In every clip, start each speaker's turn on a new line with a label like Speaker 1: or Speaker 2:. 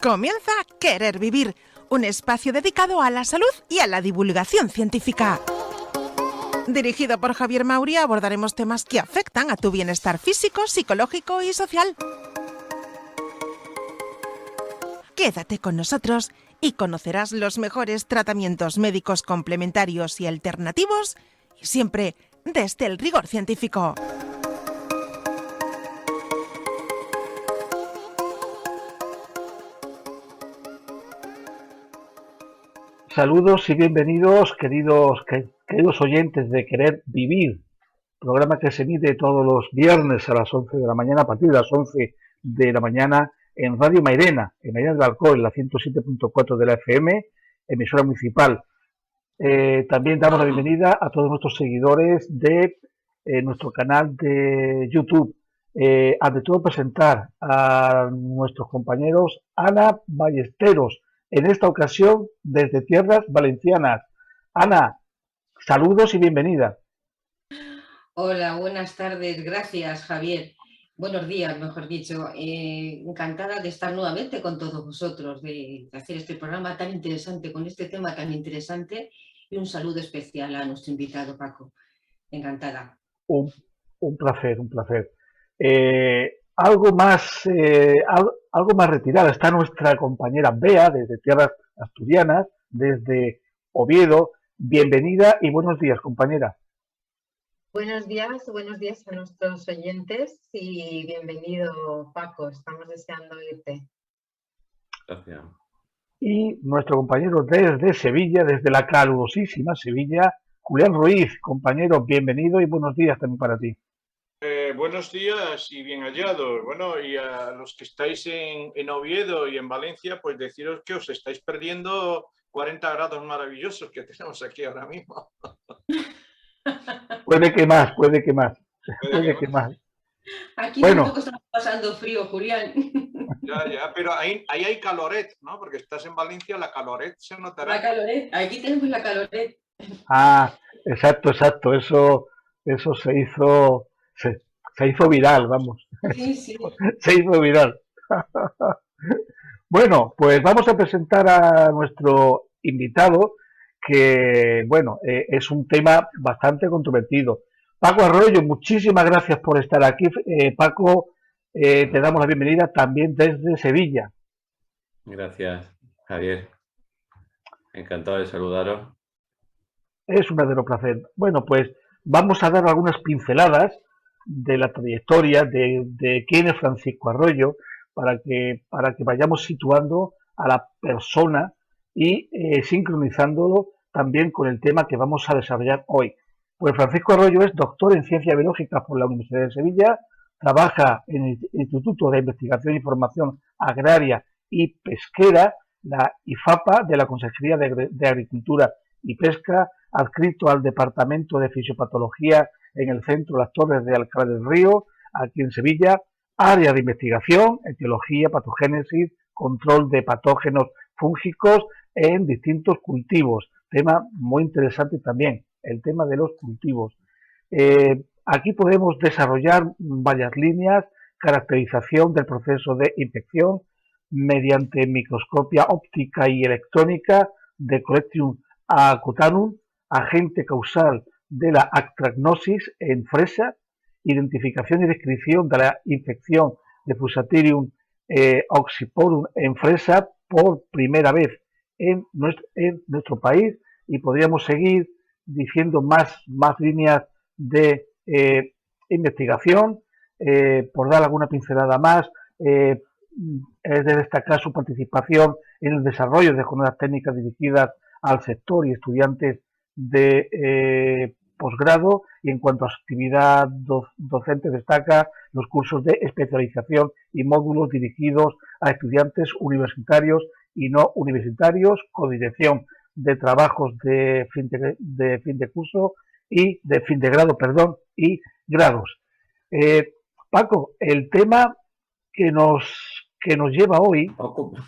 Speaker 1: Comienza Querer Vivir, un espacio dedicado a la salud y a la divulgación científica. Dirigido por Javier Mauri, abordaremos temas que afectan a tu bienestar físico, psicológico y social. Quédate con nosotros y conocerás los mejores tratamientos médicos complementarios y alternativos, y siempre desde el rigor científico.
Speaker 2: Saludos y bienvenidos, queridos oyentes de Querer Vivir, programa que se emite todos los viernes a las 11 de la mañana, a partir de las 11 de la mañana, en Radio Mairena, en Mairena del Alcoy, la 107.4 de la FM, emisora municipal. También damos la bienvenida a todos nuestros seguidores de nuestro canal de YouTube. Ante todo, presentar a nuestros compañeros Ana Ballesteros, en esta ocasión desde tierras valencianas. Ana, saludos y bienvenida.
Speaker 3: Hola, buenas tardes. Gracias, Javier. Buenos días, mejor dicho. Encantada de estar nuevamente con todos vosotros, de hacer este programa tan interesante, con este tema tan interesante, y un saludo especial a nuestro invitado, Paco. Encantada.
Speaker 2: Un placer, un placer. Algo más retirada está nuestra compañera Bea, desde tierras asturianas, desde Oviedo. Bienvenida y buenos días, compañera.
Speaker 4: Buenos días a nuestros oyentes y bienvenido, Paco. Estamos deseando oírte.
Speaker 5: Gracias.
Speaker 2: Y nuestro compañero desde Sevilla, desde la calurosísima Sevilla, Julián Ruiz. Compañero, bienvenido y buenos días también para ti.
Speaker 6: Buenos días y bien hallados. Bueno, y a los que estáis en Oviedo y en Valencia, pues deciros que os estáis perdiendo 40 grados maravillosos que tenemos aquí ahora mismo.
Speaker 2: Puede que más.
Speaker 3: Aquí
Speaker 2: bueno,
Speaker 3: tampoco estamos pasando frío, Julián.
Speaker 6: Ya, pero ahí hay caloret, ¿no? Porque estás en Valencia, la caloret se notará.
Speaker 3: La caloret, aquí tenemos la caloret.
Speaker 2: Ah, exacto. Eso se hizo viral, vamos.
Speaker 3: Sí.
Speaker 2: Se hizo viral. Bueno, pues vamos a presentar a nuestro invitado, que, bueno, es un tema bastante controvertido. Paco Arroyo, muchísimas gracias por estar aquí. Paco, te damos la bienvenida también desde Sevilla.
Speaker 5: Gracias, Javier. Encantado de saludaros.
Speaker 2: Es un verdadero placer. Bueno, pues vamos a dar algunas pinceladas de la trayectoria de quién es Francisco Arroyo, para que vayamos situando a la persona y sincronizándolo también con el tema que vamos a desarrollar hoy. Pues Francisco Arroyo es doctor en Ciencias Biológicas por la Universidad de Sevilla, trabaja en el Instituto de Investigación y Formación Agraria y Pesquera, la IFAPA, de la Consejería de Agricultura y Pesca, adscrito al Departamento de Fisiopatología en el Centro Las Torres de Alcalá del Río, aquí en Sevilla, área de investigación, etiología, patogénesis, control de patógenos fúngicos en distintos cultivos. Tema muy interesante también, el tema de los cultivos. Aquí podemos desarrollar varias líneas: caracterización del proceso de infección mediante microscopia óptica y electrónica de Collection acutanum, agente causal de la atracnosis en fresa, identificación y descripción de la infección de Fusarium oxyporum en fresa por primera vez en nuestro país, y podríamos seguir diciendo más líneas de investigación. Por dar alguna pincelada más, es de destacar su participación en el desarrollo de jornadas técnicas dirigidas al sector y estudiantes de posgrado, y en cuanto a su actividad docente destaca los cursos de especialización y módulos dirigidos a estudiantes universitarios y no universitarios, codirección de trabajos de fin de curso y de fin de grado, y grados. Paco, el tema que que nos lleva hoy,
Speaker 5: Ocupa.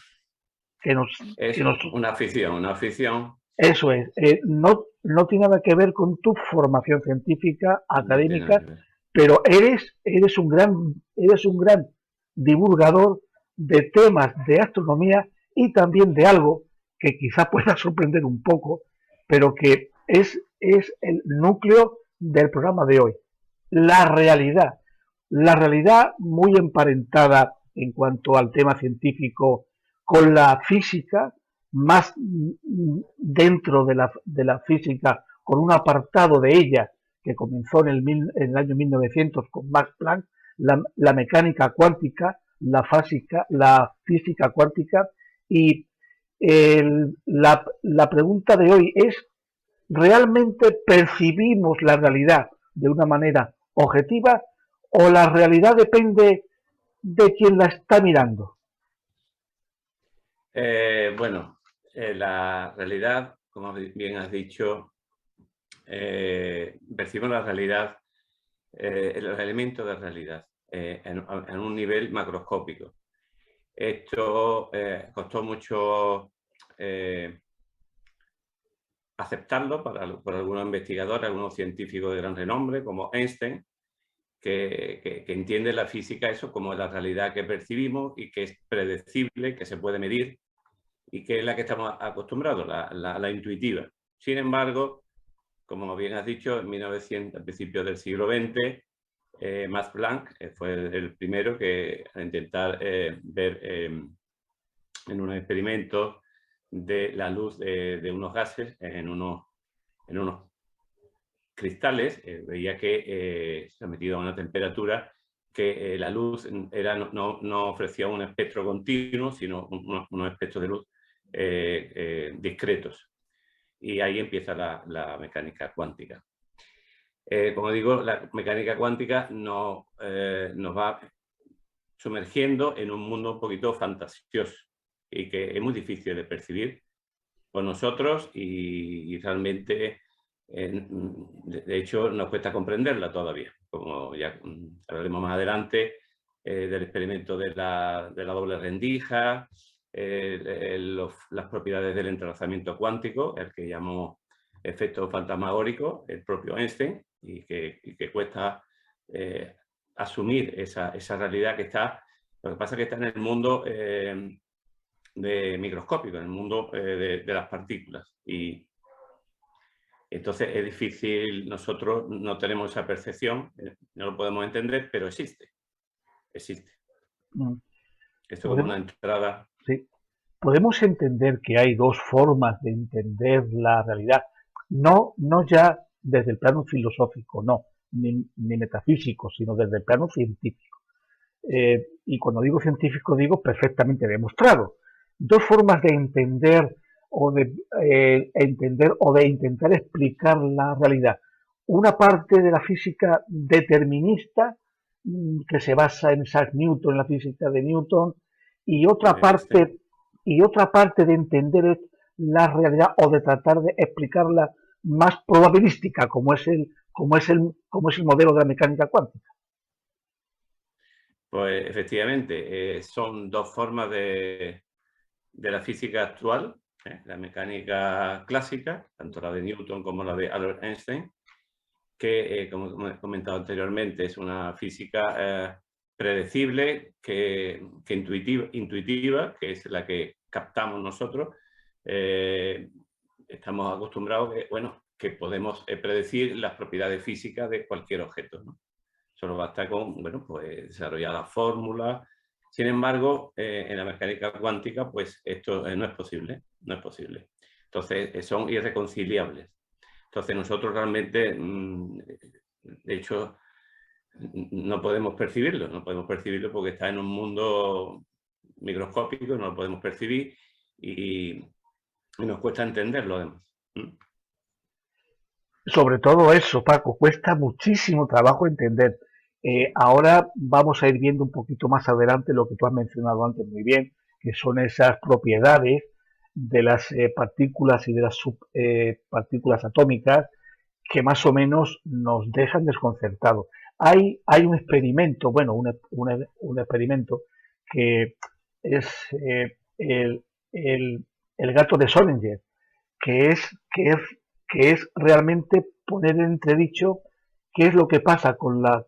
Speaker 2: que nos,
Speaker 5: Es
Speaker 2: que nos
Speaker 5: una afición.
Speaker 2: eso es, no tiene nada que ver con tu formación científica,
Speaker 5: No tiene nada
Speaker 2: académica,
Speaker 5: que ver.
Speaker 2: pero eres un gran divulgador de temas de astronomía y también de algo que quizá pueda sorprender un poco, pero que es el núcleo del programa de hoy. La realidad. La realidad muy emparentada en cuanto al tema científico con la física, más dentro de la física, con un apartado de ella que comenzó en el año 1900 con Max Planck, la mecánica cuántica, la física cuántica, y la pregunta de hoy es, ¿realmente percibimos la realidad de una manera objetiva o la realidad depende de quien la está mirando?
Speaker 5: Bueno, la realidad, como bien has dicho, percibimos la realidad, los elementos de realidad en un nivel macroscópico. Esto costó mucho aceptarlo por algunos investigadores, algunos científicos de gran renombre, como Einstein, que entiende la física eso como la realidad que percibimos y que es predecible, que se puede medir y que es la que estamos acostumbrados, la intuitiva. Sin embargo, como bien has dicho, en 1900, a principios del siglo XX, Max Planck fue el primero que a intentar ver en unos experimentos de la luz de unos gases en unos cristales, veía que sometido a una temperatura que la luz no ofrecía un espectro continuo, sino unos espectros de luz discretos. Y ahí empieza la mecánica cuántica. Como digo, la mecánica cuántica nos va sumergiendo en un mundo un poquito fantasioso y que es muy difícil de percibir por nosotros y realmente, de hecho, nos cuesta comprenderla todavía. Como ya hablaremos más adelante del experimento de la doble rendija, las propiedades del entrelazamiento cuántico, el que llamó efecto fantasmagórico, el propio Einstein, y que cuesta asumir esa realidad que está. Lo que pasa es que está en el mundo de microscópico, en el mundo de las partículas. Y entonces es difícil, nosotros no tenemos esa percepción, no lo podemos entender, pero existe. Existe. Esto como una entrada.
Speaker 2: Sí. Podemos entender que hay dos formas de entender la realidad, no ya desde el plano filosófico, no, ni metafísico, sino desde el plano científico. Y cuando digo científico digo perfectamente demostrado. Dos formas de entender o de intentar explicar la realidad. Una parte de la física determinista que se basa en Isaac Newton, en la física de Newton, y otra parte de entender la realidad o de tratar de explicarla más probabilística, como es el modelo de la mecánica cuántica.
Speaker 5: Pues efectivamente, son dos formas de la física actual, la mecánica clásica, tanto la de Newton como la de Albert Einstein, que, como he comentado anteriormente, es una física predecible, que intuitiva, que es la que captamos nosotros. Estamos acostumbrados que podemos predecir las propiedades físicas de cualquier objeto, ¿no? Solo basta con pues, desarrollar la fórmula. Sin embargo, en la mecánica cuántica, pues esto no es posible. No es posible. Entonces, son irreconciliables. Entonces, nosotros realmente, de hecho, no podemos percibirlo. No podemos percibirlo porque está en un mundo microscópico, no lo podemos percibir y nos cuesta entenderlo además.
Speaker 2: Sobre todo eso, Paco, cuesta muchísimo trabajo entender. Ahora vamos a ir viendo un poquito más adelante lo que tú has mencionado antes muy bien, que son esas propiedades de las partículas y de las subpartículas atómicas que más o menos nos dejan desconcertados. Hay un experimento, un experimento que el gato de Schrödinger, que es realmente poner en entredicho qué es lo que pasa con la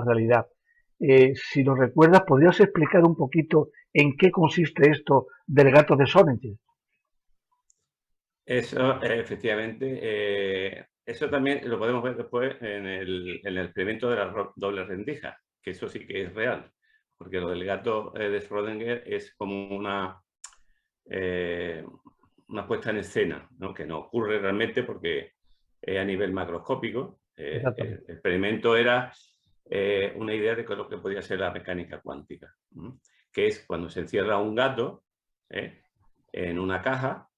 Speaker 2: realidad. Si nos recuerdas, ¿podrías explicar un poquito en qué consiste esto del gato de Schrödinger?
Speaker 5: Eso, efectivamente, eso también lo podemos ver después en el experimento de la doble rendija, que eso sí que es real, porque lo del gato de Schrödinger es como una puesta en escena, ¿no? Que no ocurre realmente porque es a nivel macroscópico. El experimento era una idea de lo que podía ser la mecánica cuántica, que es cuando se encierra un gato en una caja,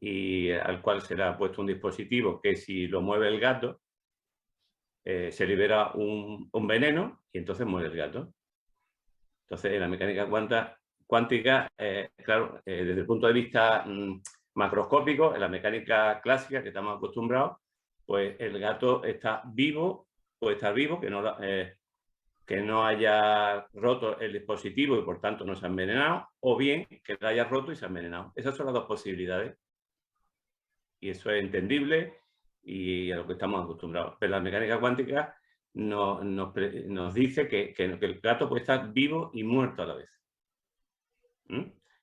Speaker 5: y al cual se le ha puesto un dispositivo que si lo mueve el gato, se libera un veneno y entonces muere el gato. Entonces, en la mecánica cuántica, claro, desde el punto de vista macroscópico, en la mecánica clásica que estamos acostumbrados, pues el gato está vivo, puede estar vivo, que no haya roto el dispositivo y por tanto no se ha envenenado, o bien que lo haya roto y se ha envenenado. Esas son las dos posibilidades. Y eso es entendible y a lo que estamos acostumbrados. Pero la mecánica cuántica nos dice que el gato puede estar vivo y muerto a la vez.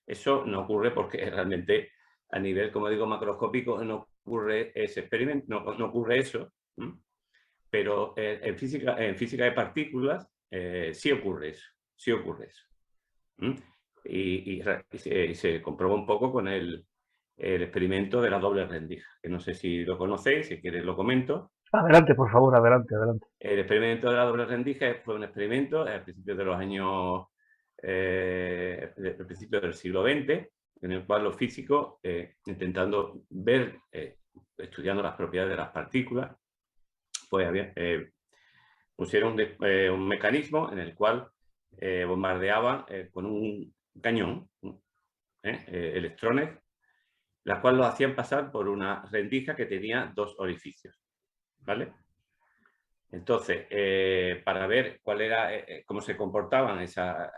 Speaker 5: Eso no ocurre porque realmente a nivel, como digo, macroscópico no ocurre ese experimento, no ocurre eso. Pero en física de partículas sí ocurre eso. Sí ocurre eso. Y se comprobó un poco con el experimento de la doble rendija, que no sé si lo conocéis, si queréis lo comento.
Speaker 2: Adelante, por favor, adelante.
Speaker 5: El experimento de la doble rendija fue un experimento al principio de los años, al principio del siglo XX, en el cual los físicos, intentando ver, estudiando las propiedades de las partículas, pues pusieron un mecanismo en el cual bombardeaban con un cañón electrones, las cuales lo hacían pasar por una rendija que tenía dos orificios, ¿vale? Entonces, para ver cuál era, cómo se comportaban esas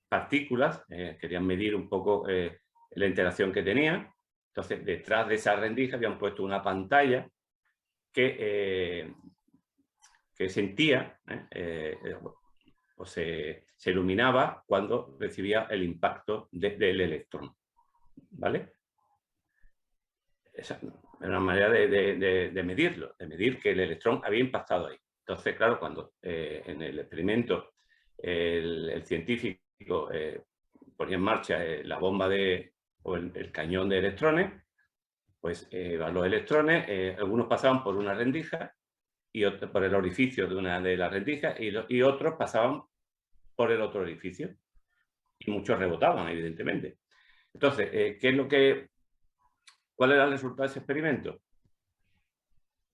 Speaker 5: partículas, querían medir un poco la interacción que tenían. Entonces, detrás de esa rendija habían puesto una pantalla que sentía, o se iluminaba cuando recibía el impacto del electrón, ¿vale? Esa es una manera de medirlo, de medir que el electrón había impactado ahí. Entonces, claro, cuando en el experimento el científico ponía en marcha la bomba o el cañón de electrones, pues los electrones, algunos pasaban por una rendija y por el orificio de una de las rendijas y otros pasaban por el otro orificio. Y muchos rebotaban, evidentemente. Entonces, ¿cuál era el resultado de ese experimento?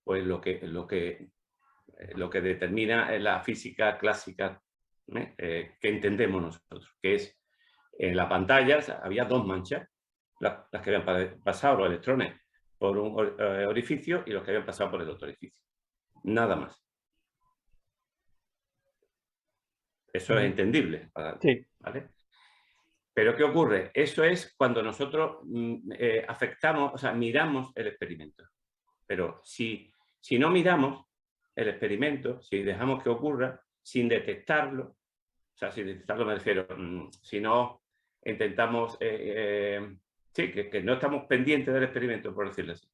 Speaker 5: Pues lo que determina la física clásica que entendemos nosotros, que es en la pantalla había dos manchas, las que habían pasado los electrones por un orificio y los que habían pasado por el otro orificio. Nada más. Eso es entendible.
Speaker 2: Sí.
Speaker 5: ¿Vale? Pero ¿qué ocurre? Eso es cuando nosotros afectamos, o sea, miramos el experimento. Pero si no miramos el experimento, si dejamos que ocurra sin detectarlo, o sea, sin detectarlo me refiero, si no intentamos, sí, que no estamos pendientes del experimento, por decirlo así.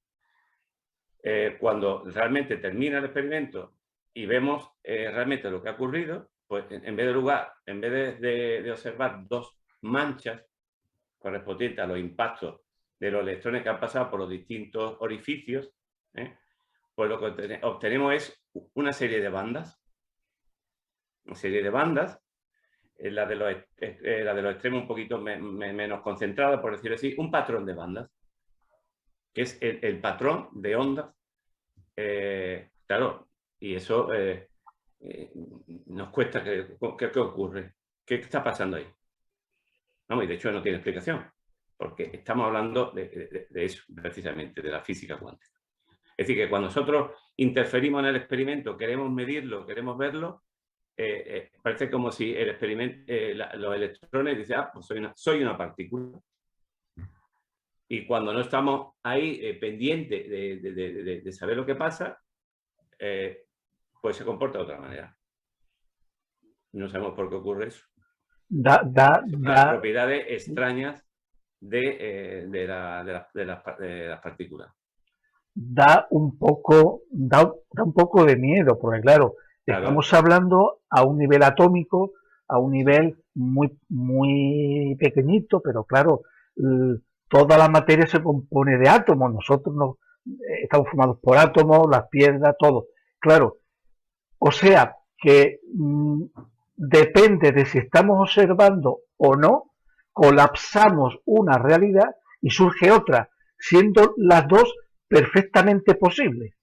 Speaker 5: Cuando realmente termina el experimento y vemos realmente lo que ha ocurrido, pues en vez de observar dos manchas correspondientes a los impactos de los electrones que han pasado por los distintos orificios, pues lo que obtenemos es una serie de bandas. Una serie de bandas, la de los extremos un poquito menos concentrada, por decirlo así, un patrón de bandas, que es el patrón de ondas. Claro, y eso nos cuesta. ¿Qué ocurre? ¿Qué está pasando ahí? No, y de hecho no tiene explicación, porque estamos hablando de eso, precisamente, de la física cuántica. Es decir, que cuando nosotros interferimos en el experimento, queremos medirlo, queremos verlo, parece como si el experimento, los electrones dicen, pues soy una partícula. Y cuando no estamos ahí pendientes de saber lo que pasa, pues se comporta de otra manera. No sabemos por qué ocurre eso. Son las propiedades extrañas de las partículas.
Speaker 2: Da un poco de miedo, porque claro, estamos hablando a un nivel atómico, a un nivel muy, muy pequeñito, pero claro, toda la materia se compone de átomos. Nosotros estamos formados por átomos, las piedras, todo. Claro, o sea que depende de si estamos observando o no, colapsamos una realidad y surge otra, siendo las dos perfectamente posibles.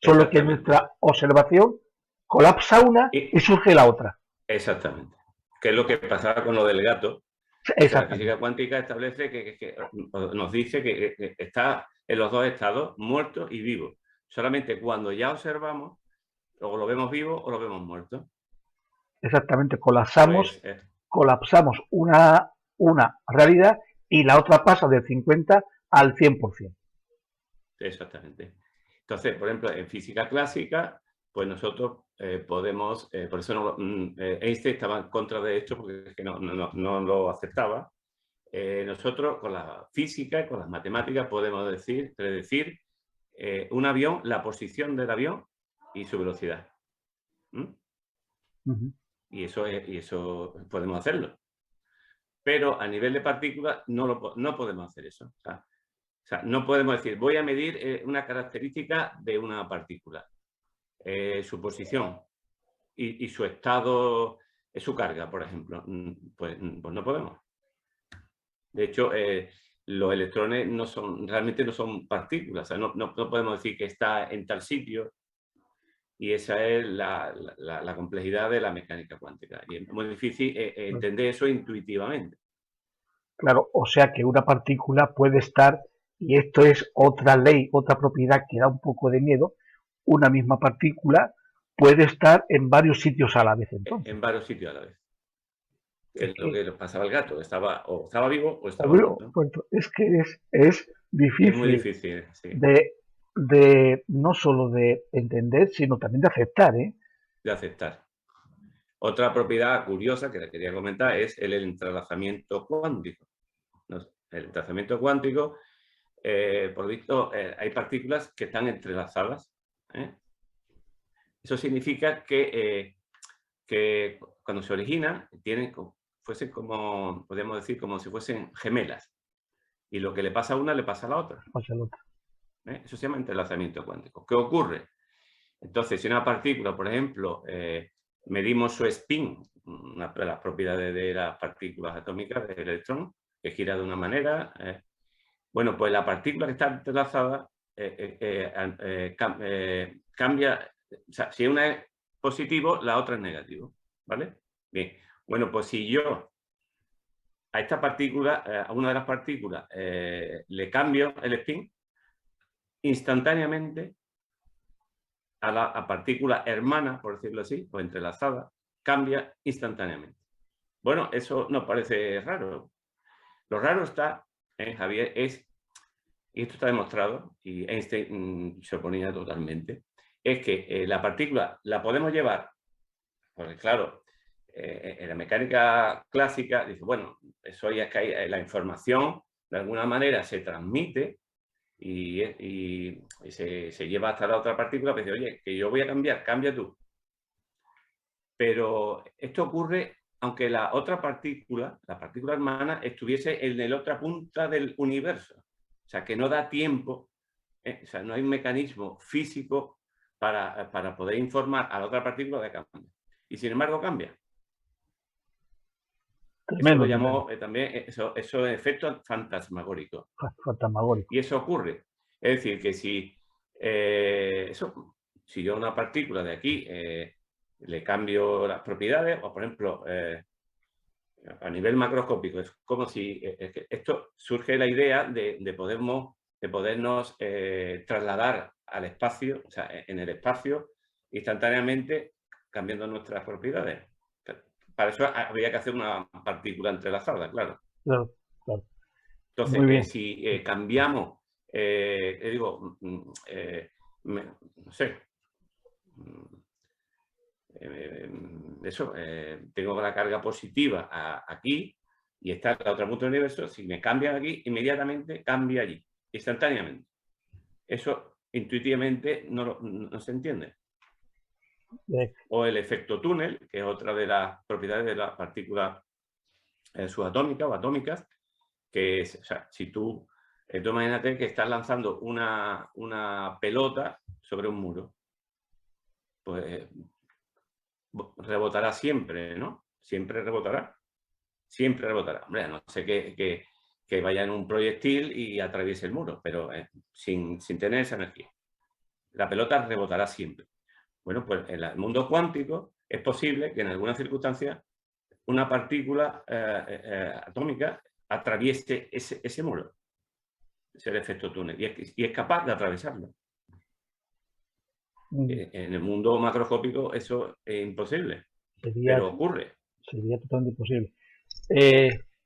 Speaker 2: Solo que nuestra observación colapsa una y surge la otra.
Speaker 5: Exactamente. Que es lo que pasaba con lo del gato. La física cuántica establece que nos dice que está en los dos estados, muerto y vivo. Solamente cuando ya observamos, o lo vemos vivo o lo vemos muerto.
Speaker 2: Exactamente, colapsamos una realidad y la otra pasa del 50 al 100%.
Speaker 5: Exactamente. Entonces, por ejemplo, en física clásica, pues nosotros podemos, por eso Einstein estaba en contra de esto porque es que no lo aceptaba. Nosotros con la física y con las matemáticas podemos predecir un avión, la posición del avión y su velocidad. Y eso podemos hacerlo. Pero a nivel de partículas no podemos hacer eso. O sea, no podemos decir, voy a medir una característica de una partícula, su posición y su estado, su carga, por ejemplo. Pues no podemos. De hecho, los electrones realmente no son partículas. O sea, no podemos decir que está en tal sitio. Y esa es la complejidad de la mecánica cuántica. Y es muy difícil entender eso intuitivamente.
Speaker 2: Claro, o sea que una partícula puede estar, y esto es otra ley, otra propiedad que da un poco de miedo, una misma partícula puede estar en varios sitios a la vez. Entonces.
Speaker 5: En varios sitios a la vez. Es lo que le pasaba al gato, estaba vivo o estaba muerto.
Speaker 2: Es que es difícil.
Speaker 5: Es muy difícil, sí.
Speaker 2: De no solo de entender, sino también de aceptar.
Speaker 5: De aceptar. Otra propiedad curiosa que le quería comentar es el entrelazamiento cuántico. El entrelazamiento cuántico, por visto, hay partículas que están entrelazadas. Eso significa que cuando se originan, fuesen como, podríamos decir, como si fuesen gemelas. Y lo que le pasa a una, le pasa a la otra. Eso se llama entrelazamiento cuántico. ¿Qué ocurre? Entonces, si una partícula, por ejemplo, medimos su spin, una de las propiedades de las partículas atómicas del electrón, que gira de una manera, bueno, pues la partícula que está entrelazada cambia, o sea, si una es positivo, la otra es negativo, ¿vale? Bien, bueno, pues si yo a esta partícula, a una de las partículas, le cambio el spin, instantáneamente a la partícula hermana, por decirlo así, o entrelazada, cambia instantáneamente. Bueno, eso nos parece raro. Lo raro está, Javier, y esto está demostrado, y Einstein se oponía totalmente, es que la partícula la podemos llevar, porque claro, en la mecánica clásica, dice, bueno, eso ya es que la información de alguna manera se transmite y se lleva hasta la otra partícula, pues dice, oye, que yo voy a cambiar, cambia tú. Pero esto ocurre aunque la otra partícula, la partícula hermana, estuviese en la otra punta del universo. O sea, que no da tiempo, o sea, no hay un mecanismo físico para poder informar a la otra partícula de cambio. Y sin embargo cambia. Tremendo, eso lo llamó también, eso es efecto fantasmagórico. Y eso ocurre. Es decir, que si yo a una partícula de aquí le cambio las propiedades, o por ejemplo, a nivel macroscópico, es como si esto surge la idea de podernos trasladar al espacio, o sea, en el espacio, instantáneamente cambiando nuestras propiedades. Para eso habría que hacer una partícula entrelazada, claro.
Speaker 2: Claro, claro.
Speaker 5: Entonces,
Speaker 2: Muy bien.
Speaker 5: si cambiamos, digo, no sé, eso, tengo la carga positiva aquí y está en la otra punta del universo, si me cambian aquí, inmediatamente cambia allí, instantáneamente. Eso intuitivamente no se entiende. O el efecto túnel, que es otra de las propiedades de las partículas subatómicas o atómicas, que es, o sea, si tú imagínate que estás lanzando una pelota sobre un muro, pues rebotará siempre, ¿no? Siempre rebotará. Siempre rebotará. Hombre, a no sé que vaya en un proyectil y atraviese el muro, pero sin tener esa energía. La pelota rebotará siempre. Bueno, pues en el mundo cuántico es posible que en algunas circunstancias una partícula atómica atraviese ese muro. Es el efecto túnel. Y es capaz de atravesarlo. En el mundo macroscópico eso es imposible. Pero ocurre.
Speaker 2: Sería totalmente imposible.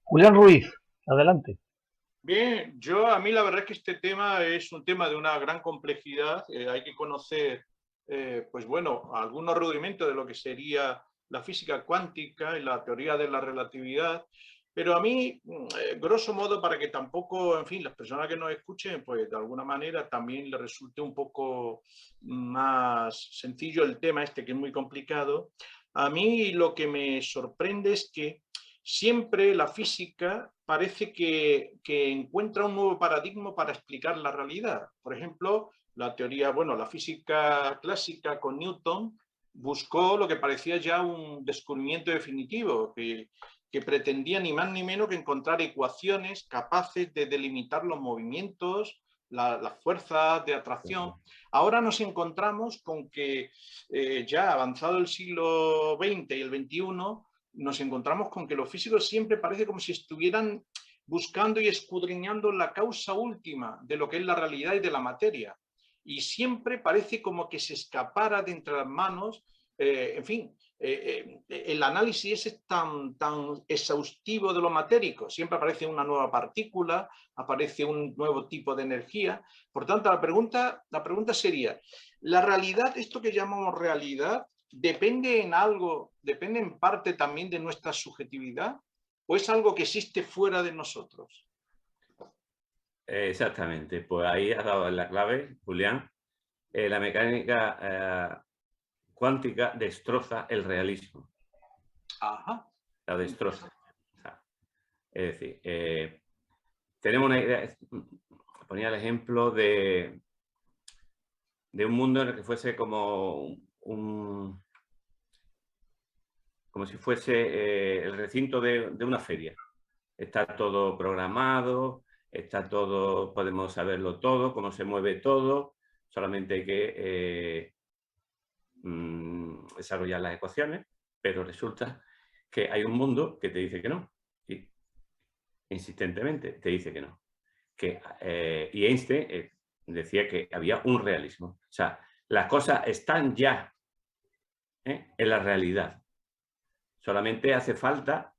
Speaker 2: Julián Ruiz, adelante.
Speaker 6: Bien, a mí la verdad es que este tema es un tema de una gran complejidad. Hay que conocer, pues bueno, algunos rudimentos de lo que sería la física cuántica y la teoría de la relatividad. Pero a mí, grosso modo, para que tampoco, en fin, las personas que nos escuchen, pues de alguna manera también les resulte un poco más sencillo el tema este, que es muy complicado. A mí lo que me sorprende es que siempre la física parece que encuentra un nuevo paradigma para explicar la realidad. Por ejemplo, la teoría, bueno, la física clásica con Newton buscó lo que parecía ya un descubrimiento definitivo, que pretendía ni más ni menos que encontrar ecuaciones capaces de delimitar los movimientos, las fuerzas de atracción. Ahora nos encontramos con que ya avanzado el siglo XX y el XXI, nos encontramos con que los físicos siempre parece como si estuvieran buscando y escudriñando la causa última de lo que es la realidad y de la materia. Y siempre parece como que se escapara de entre las manos, en fin, el análisis es tan exhaustivo de lo matérico. Siempre aparece una nueva partícula, aparece un nuevo tipo de energía. Por tanto, la pregunta sería, ¿la realidad, esto que llamamos realidad, depende en parte también de nuestra subjetividad o es algo que existe fuera de nosotros?
Speaker 5: Exactamente, pues ahí has dado la clave, Julián. La mecánica cuántica destroza el realismo.
Speaker 6: Ajá.
Speaker 5: La destroza. O sea, es decir, tenemos una idea, ponía el ejemplo de un mundo en el que fuese como si fuese el recinto de una feria. Está todo programado, está todo, podemos saberlo todo, cómo se mueve todo, solamente hay que desarrollar las ecuaciones, pero resulta que hay un mundo que te dice que no, y insistentemente te dice que no. Y Einstein decía que había un realismo. O sea, las cosas están ya en la realidad. Solamente hace falta,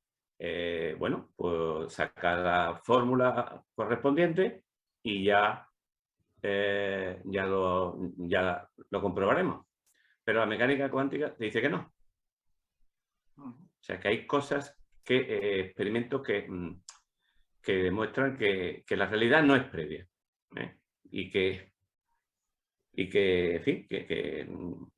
Speaker 5: bueno, pues sacar la fórmula correspondiente y ya lo comprobaremos. Pero la mecánica cuántica te dice que no. O sea, que hay cosas experimentos que demuestran que la realidad no es previa. Y que, en fin, que no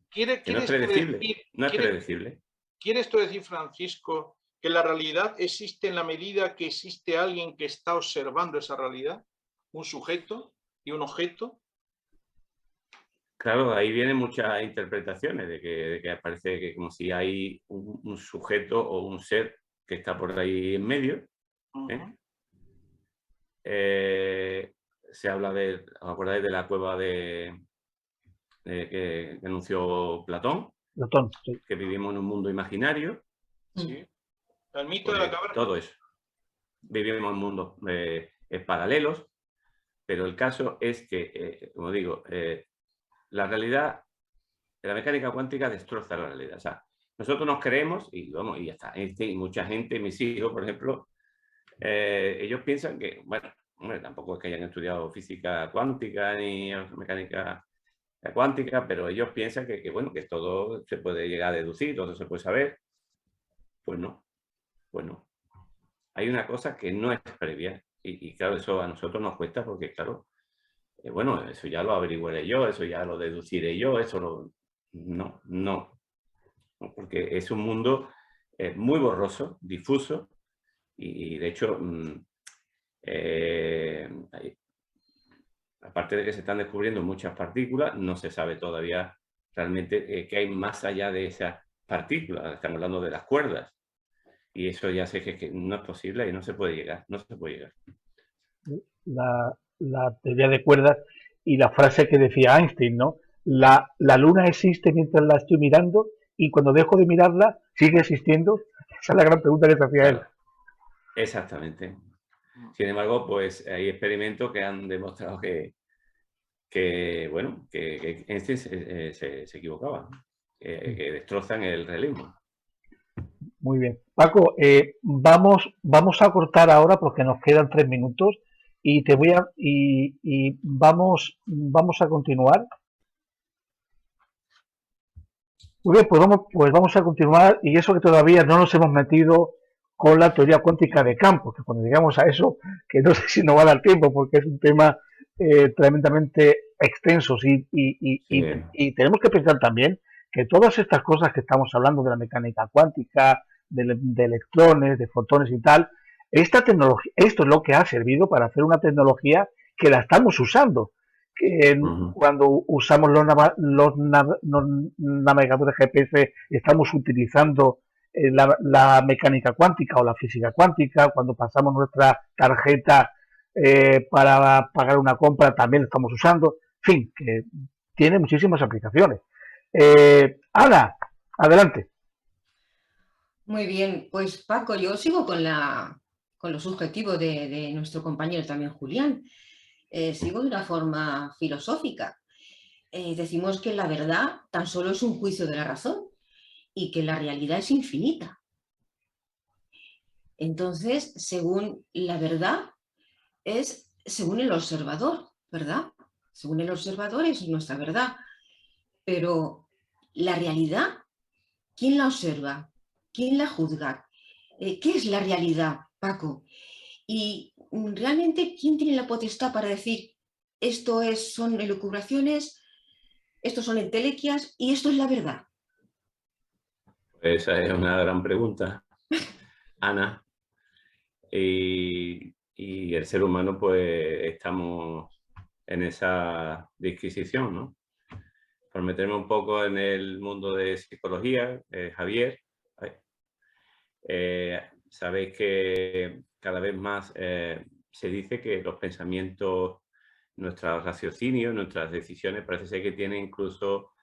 Speaker 5: es predecible. No es predecible.
Speaker 6: ¿Quiere esto decir, Francisco, que la realidad existe en la medida que existe alguien que está observando esa realidad? ¿Un sujeto y un objeto?
Speaker 5: Claro, ahí vienen muchas interpretaciones de que parece que como si hay un sujeto o un ser que está por ahí en medio. Se habla ¿os acordáis de la cueva que anunció Platón?
Speaker 2: Platón, sí.
Speaker 5: Que vivimos en un mundo imaginario.
Speaker 6: Sí. El mito de la caverna.
Speaker 5: Todo eso. Vivimos en mundos paralelos, pero el caso es que, como digo, la realidad la mecánica cuántica destroza la realidad. O sea, nosotros nos creemos, y vamos, y ya está. Y mucha gente, mis hijos, por ejemplo, ellos piensan que, bueno, hombre, tampoco es que hayan estudiado física cuántica ni mecánica cuántica, pero ellos piensan que, bueno, que todo se puede llegar a deducir, todo se puede saber. Pues no, pues no. Hay una cosa que no es previa, y claro, eso a nosotros nos cuesta porque, claro, bueno, eso ya lo averiguaré yo, eso ya lo deduciré yo, eso lo... No, porque es un mundo muy borroso, difuso, y de hecho, aparte de que se están descubriendo muchas partículas, no se sabe todavía realmente qué hay más allá de esas partículas. Estamos hablando de las cuerdas, y eso ya sé que no es posible y no se puede llegar, no se puede llegar.
Speaker 2: La teoría de cuerdas y la frase que decía Einstein, ¿no? La luna existe mientras la estoy mirando y cuando dejo de mirarla, ¿sigue existiendo? Esa es la gran pregunta que se hacía él.
Speaker 5: Exactamente. Sin embargo, pues hay experimentos que han demostrado que bueno, que Einstein se equivocaba, que destrozan el realismo.
Speaker 2: Muy bien. Paco, vamos a cortar ahora porque nos quedan 3 minutos y vamos a continuar. Muy bien, pues vamos a continuar, y eso que todavía no nos hemos metido con la teoría cuántica de campos, que cuando llegamos a eso, que no sé si nos va a dar tiempo porque es un tema tremendamente extenso, y tenemos que pensar también que todas estas cosas que estamos hablando de la mecánica cuántica, de electrones, de fotones y tal, esta tecnología, esto es lo que ha servido para hacer una tecnología que la estamos usando. Cuando usamos los navegadores GPS, estamos utilizando la mecánica cuántica o la física cuántica. Cuando pasamos nuestra tarjeta para pagar una compra, también lo estamos usando. En fin, que tiene muchísimas aplicaciones. Ana, adelante.
Speaker 3: Muy bien, pues Paco, yo sigo con lo subjetivo de nuestro compañero también Julián. Sigo de una forma filosófica. Decimos que la verdad tan solo es un juicio de la razón y que la realidad es infinita. Entonces, según la verdad, es según el observador, ¿verdad? Según el observador es nuestra verdad. Pero la realidad, ¿quién la observa? ¿Quién la juzga? ¿Qué es la realidad, Paco? Y realmente, ¿quién tiene la potestad para decir esto son elucubraciones, estos son entelequias y esto es la verdad?
Speaker 5: Esa es una gran pregunta, Ana. Y el ser humano, pues, estamos en esa disquisición, ¿no? Por meterme un poco en el mundo de psicología, Javier, sabéis que cada vez más se dice que los pensamientos, nuestros raciocinios, nuestras decisiones, parece ser que tienen incluso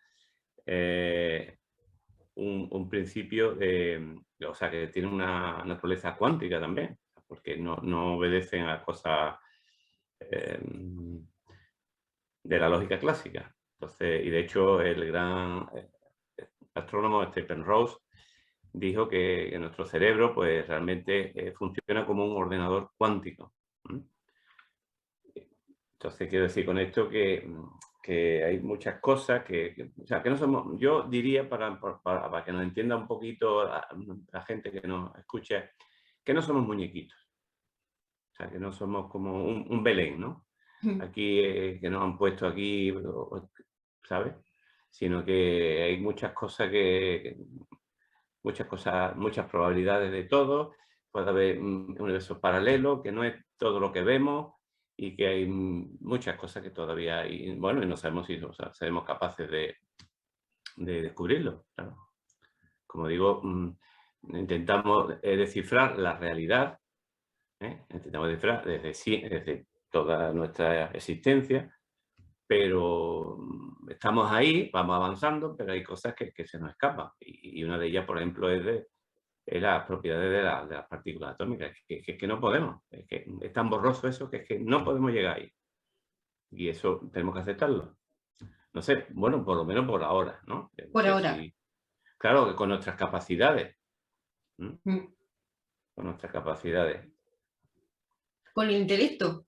Speaker 5: un principio o sea, que tienen una naturaleza cuántica también, porque no obedecen a cosas de la lógica clásica. Entonces, y de hecho el gran astrónomo Stephen Rose dijo que nuestro cerebro pues realmente funciona como un ordenador cuántico. Entonces quiero decir con esto que hay muchas cosas o sea, que no somos, yo diría para que nos entienda un poquito la gente que nos escucha, que no somos muñequitos. O sea, que no somos como un Belén, ¿no? Aquí, que nos han puesto aquí, ¿sabes? Sino que hay muchas cosas muchas probabilidades de todo. Puede haber un universo paralelo, que no es todo lo que vemos, y que hay muchas cosas que todavía hay, bueno, y no sabemos si seremos capaces de descubrirlo. Claro. Como digo, intentamos descifrar la realidad, intentamos descifrar desde toda nuestra existencia, pero estamos ahí, vamos avanzando, pero hay cosas que se nos escapan. Y una de ellas, por ejemplo, es las propiedades de las partículas atómicas, que no podemos. Es tan borroso eso que es que no podemos llegar ahí. Y eso tenemos que aceptarlo. No sé, bueno, por lo menos por ahora, ¿no? No
Speaker 3: Por
Speaker 5: sé
Speaker 3: ahora.
Speaker 5: claro, que con nuestras capacidades.
Speaker 3: Mm.
Speaker 5: Con nuestras capacidades.
Speaker 3: Con el intelecto.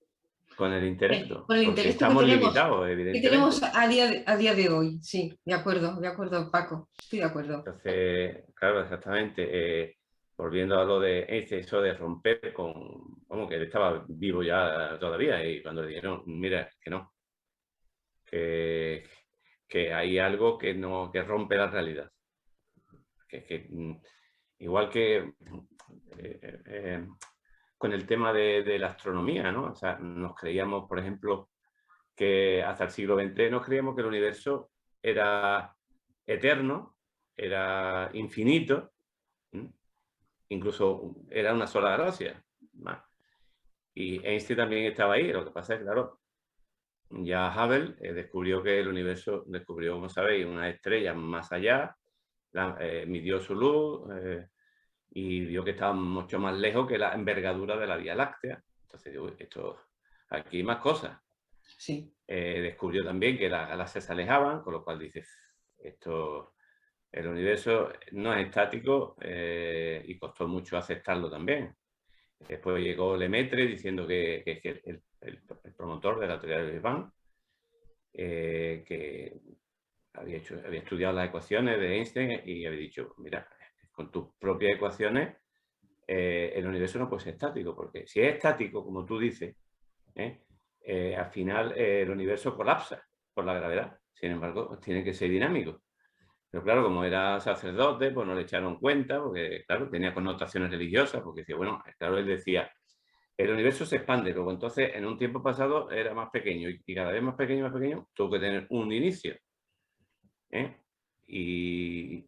Speaker 5: Con el intelecto.
Speaker 3: Con el
Speaker 5: Porque
Speaker 3: intelecto
Speaker 5: estamos limitados,
Speaker 3: que
Speaker 5: evidentemente.
Speaker 3: tenemos a día de hoy. Sí, de acuerdo, Paco. Estoy de acuerdo.
Speaker 5: Entonces, claro, exactamente. Volviendo a lo de eso de romper con... Como que él estaba vivo ya todavía y cuando le dijeron, mira, que no. Que hay algo que no que rompe la realidad. Igual que con el tema de la astronomía, ¿no? O sea, nos creíamos, por ejemplo, que hasta el siglo XX nos creíamos que el universo era eterno, era infinito, incluso era una sola galaxia. Y Einstein también estaba ahí, lo que pasa es que, claro, ya Hubble descubrió que el universo, descubrió, como sabéis, una estrella más allá, midió su luz y vio que estaba mucho más lejos que la envergadura de la Vía Láctea. Entonces digo, aquí hay más cosas.
Speaker 3: Sí.
Speaker 5: Descubrió también que las galaxias se alejaban, con lo cual dice, el universo no es estático y costó mucho aceptarlo también. Después llegó Lemaitre diciendo que es el promotor de la teoría del Big Bang, que había estudiado las ecuaciones de Einstein y había dicho, mira, con tus propias ecuaciones el universo no puede ser estático, porque si es estático, como tú dices, al final el universo colapsa por la gravedad. Sin embargo, tiene que ser dinámico. Pero claro, como era sacerdote, pues no le echaron cuenta, porque claro, tenía connotaciones religiosas, porque decía, bueno, claro, él decía, el universo se expande, luego entonces en un tiempo pasado era más pequeño y cada vez más pequeño, tuvo que tener un inicio. Y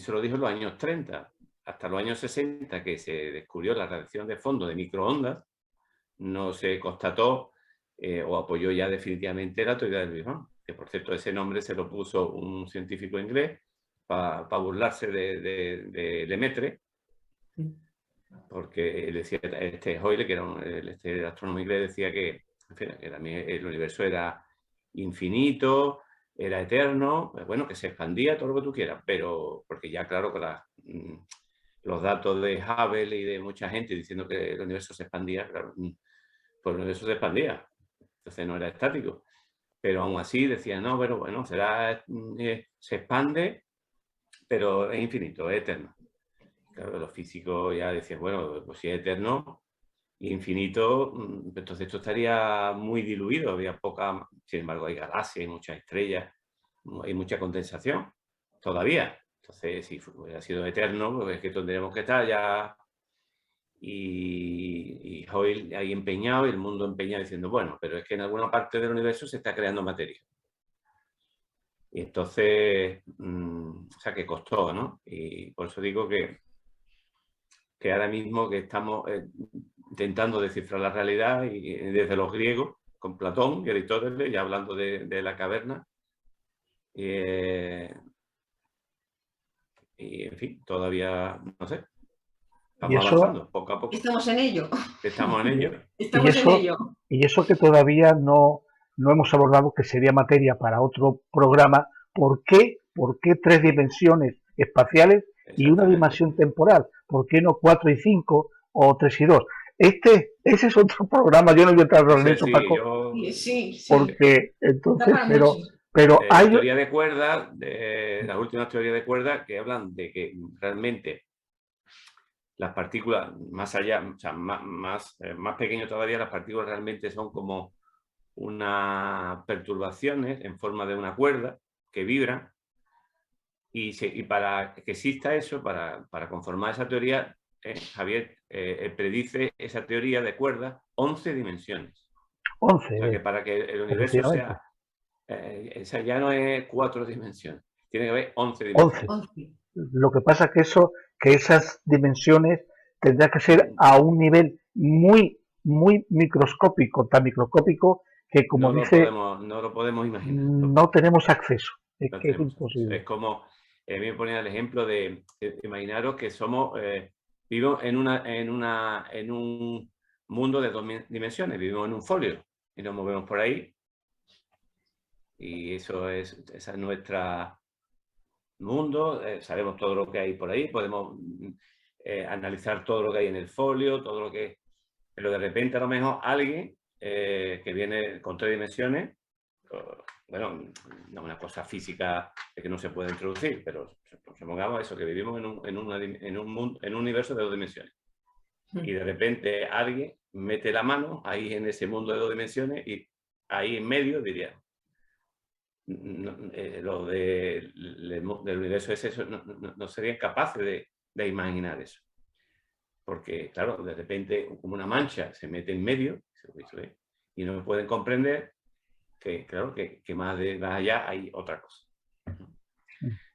Speaker 5: se lo dijo en los años 30. Hasta los años 60, que se descubrió la radiación de fondo de microondas, no se constató o apoyó ya definitivamente la teoría del Big Bang. Que por cierto, ese nombre se lo puso un científico inglés para burlarse de Lemaitre, porque él decía, Hoyle, que era este astrónomo inglés, decía que, en fin, que también el universo era infinito, era eterno, bueno, que se expandía, todo lo que tú quieras, pero porque ya claro que los datos de Hubble y de mucha gente diciendo que el universo se expandía, claro, pues el universo se expandía, entonces no era estático. Pero aún así decían, no, pero bueno, se expande, pero es infinito, es eterno. Claro, los físicos ya decían, bueno, pues si es eterno y infinito, entonces esto estaría muy diluido, había poca, sin embargo hay galaxias, hay muchas estrellas, hay mucha condensación todavía. Entonces, si hubiera sido eterno, pues es que tendríamos que estar ya. Y Hoyle ahí empeñado y el mundo empeñado diciendo, bueno, pero es que en alguna parte del universo se está creando materia. Y entonces, o sea, que costó, ¿no? Y por eso digo que ahora mismo que estamos intentando descifrar la realidad y desde los griegos, con Platón y Aristóteles, ya hablando de la caverna. Y en fin, todavía, no sé,
Speaker 2: Y
Speaker 5: estamos
Speaker 2: eso,
Speaker 5: avanzando poco a poco.
Speaker 3: Estamos en ello.
Speaker 5: Estamos en ello.
Speaker 3: Estamos en ello.
Speaker 2: y eso que todavía no hemos abordado, que sería materia para otro programa. ¿Por qué 3 dimensiones espaciales y una dimensión temporal? ¿Por qué no 4 y 5 o 3 y 2? Ese es otro programa, yo no voy a entrar en eso,
Speaker 5: Sí,
Speaker 2: Paco,
Speaker 3: Sí.
Speaker 2: porque entonces, pero hay...
Speaker 5: teoría de cuerdas, las últimas teorías de cuerdas que hablan de que realmente las partículas más allá, o sea, más pequeño todavía, las partículas realmente son como unas perturbaciones en forma de una cuerda que vibran y para que exista eso, para conformar esa teoría, Javier predice esa teoría de cuerdas 11 dimensiones.
Speaker 2: 11,
Speaker 5: o sea, que para que el universo sea, ya no es 4 dimensiones, tiene que haber 11 dimensiones.
Speaker 2: 11. Lo que pasa es que esas dimensiones tendrán que ser a un nivel muy, muy microscópico, tan microscópico que, como dice,
Speaker 5: no lo podemos imaginar.
Speaker 2: No tenemos acceso. Es
Speaker 5: no
Speaker 2: que es imposible.
Speaker 5: Es como, a mí me ponía el ejemplo de imaginaros que somos, vivimos en un mundo de 2 dimensiones, vivimos en un folio y nos movemos por ahí. Y ese es nuestro mundo, sabemos todo lo que hay por ahí, podemos analizar todo lo que hay en el folio, todo lo que... Pero de repente a lo mejor alguien que viene con 3 dimensiones, bueno, no una cosa física que no se puede introducir, pero supongamos eso, que vivimos en un universo de 2 dimensiones. Y de repente alguien mete la mano ahí en ese mundo de 2 dimensiones y ahí en medio diría, lo del universo es eso, no serían capaces de imaginar eso. Porque, claro, de repente como una mancha se mete en medio y no pueden comprender que, claro, que más allá hay otra cosa.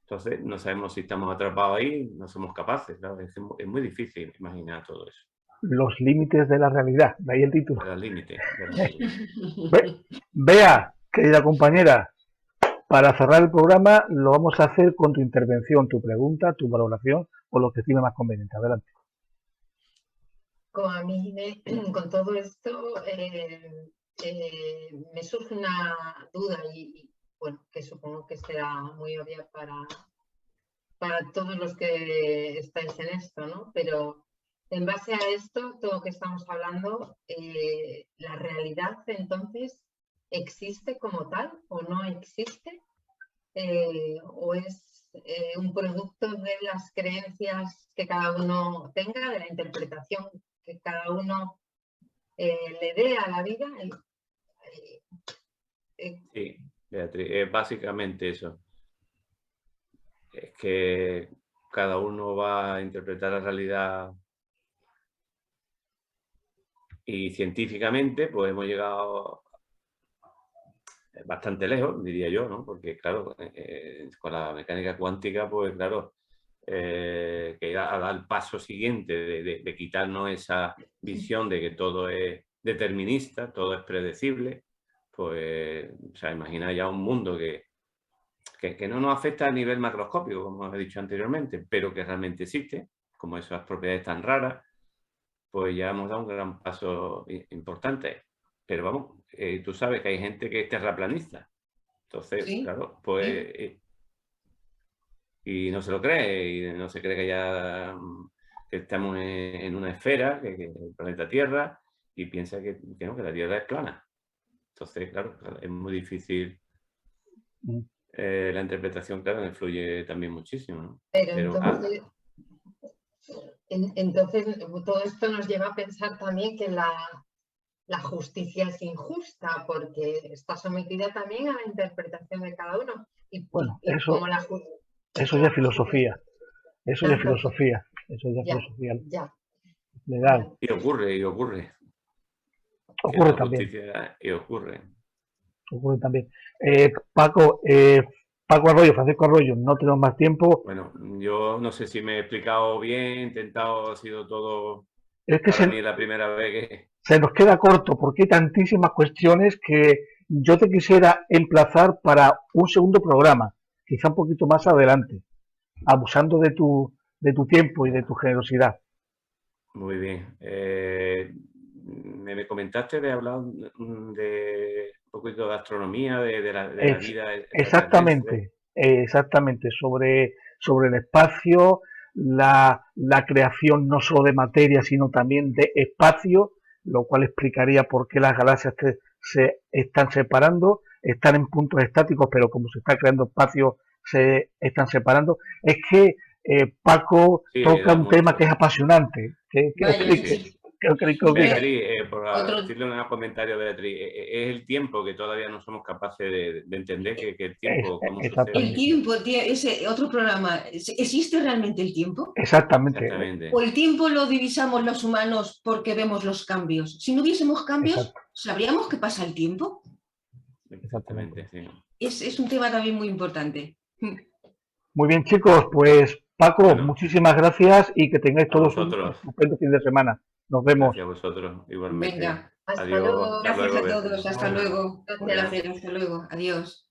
Speaker 5: Entonces, no sabemos si estamos atrapados ahí, no somos capaces. Claro, es muy difícil imaginar todo eso.
Speaker 2: Los límites de la realidad, de ahí el título.
Speaker 5: Los límites de la realidad.
Speaker 2: Bea, querida compañera, para cerrar el programa lo vamos a hacer con tu intervención, tu pregunta, tu valoración o lo que estime más conveniente. Adelante.
Speaker 4: A mí, con todo esto, me surge una duda y, bueno, que supongo que será muy obvia para todos los que estáis en esto, ¿no? Pero en base a esto, todo lo que estamos hablando, ¿la realidad entonces existe como tal o no existe? ¿O es un producto de las creencias que cada uno tenga, de la interpretación que cada uno le dé a la vida?
Speaker 5: Sí, Beatriz, es básicamente eso. Es que cada uno va a interpretar la realidad y científicamente pues hemos llegado bastante lejos, diría yo, ¿no? Porque claro, con la mecánica cuántica, pues claro, que a dar el paso siguiente de quitarnos esa visión de que todo es determinista, todo es predecible, pues, o sea, imagina ya un mundo que no nos afecta a nivel macroscópico, como he dicho anteriormente, pero que realmente existe, como esas propiedades tan raras, pues ya hemos dado un gran paso importante. Pero vamos, tú sabes que hay gente que es terraplanista. Entonces,
Speaker 3: ¿Sí?
Speaker 5: claro, pues... y no se lo cree, y no se cree que estamos en una esfera, que el planeta Tierra, y piensa que la Tierra es plana. Entonces, claro, es muy difícil. La interpretación, claro, influye también muchísimo, ¿no?
Speaker 4: Pero entonces, todo esto nos lleva a pensar también que la justicia es injusta porque está sometida también a la interpretación de cada uno.
Speaker 2: Bueno,
Speaker 4: eso
Speaker 2: ya es filosofía. Eso ya es filosofía. Eso ya es filosofía. Legal.
Speaker 5: Y ocurre.
Speaker 2: Ocurre también.
Speaker 5: Y ocurre.
Speaker 2: Ocurre también. Paco Arroyo, Francisco Arroyo, no tenemos más tiempo.
Speaker 5: Bueno, yo no sé si me he explicado bien, he intentado, ha sido todo...
Speaker 2: Es que
Speaker 5: para mí es la primera vez que...
Speaker 2: Se nos queda corto porque hay tantísimas cuestiones que yo te quisiera emplazar para un segundo programa, quizá un poquito más adelante, abusando de tu tiempo y de tu generosidad.
Speaker 5: Muy bien. Me comentaste de hablar de un poquito de astronomía, de la vida.
Speaker 2: Exactamente, sobre el espacio, la creación no solo de materia, sino también de espacio, lo cual explicaría por qué las galaxias se están separando, están en puntos estáticos, pero como se está creando espacio, se están separando. Es que Paco toca un tema que es apasionante.
Speaker 5: Beatriz, por decirle un comentario a Beatriz, es el tiempo que todavía no somos capaces de entender que el tiempo...
Speaker 3: El tiempo, ese otro programa, ¿existe realmente el tiempo?
Speaker 2: Exactamente.
Speaker 3: ¿O el tiempo lo divisamos los humanos porque vemos los cambios? Si no hubiésemos cambios, ¿sabríamos qué pasa el tiempo?
Speaker 5: Exactamente, sí.
Speaker 3: Es un tema también muy importante.
Speaker 2: Muy bien, chicos, pues Paco, muchísimas gracias y que tengáis todos un estupendo fin de semana. Nos vemos.
Speaker 5: Gracias a vosotros, igualmente.
Speaker 3: Venga,
Speaker 5: adiós.
Speaker 3: Gracias a todos, hasta luego. Un placer, hasta luego. Adiós.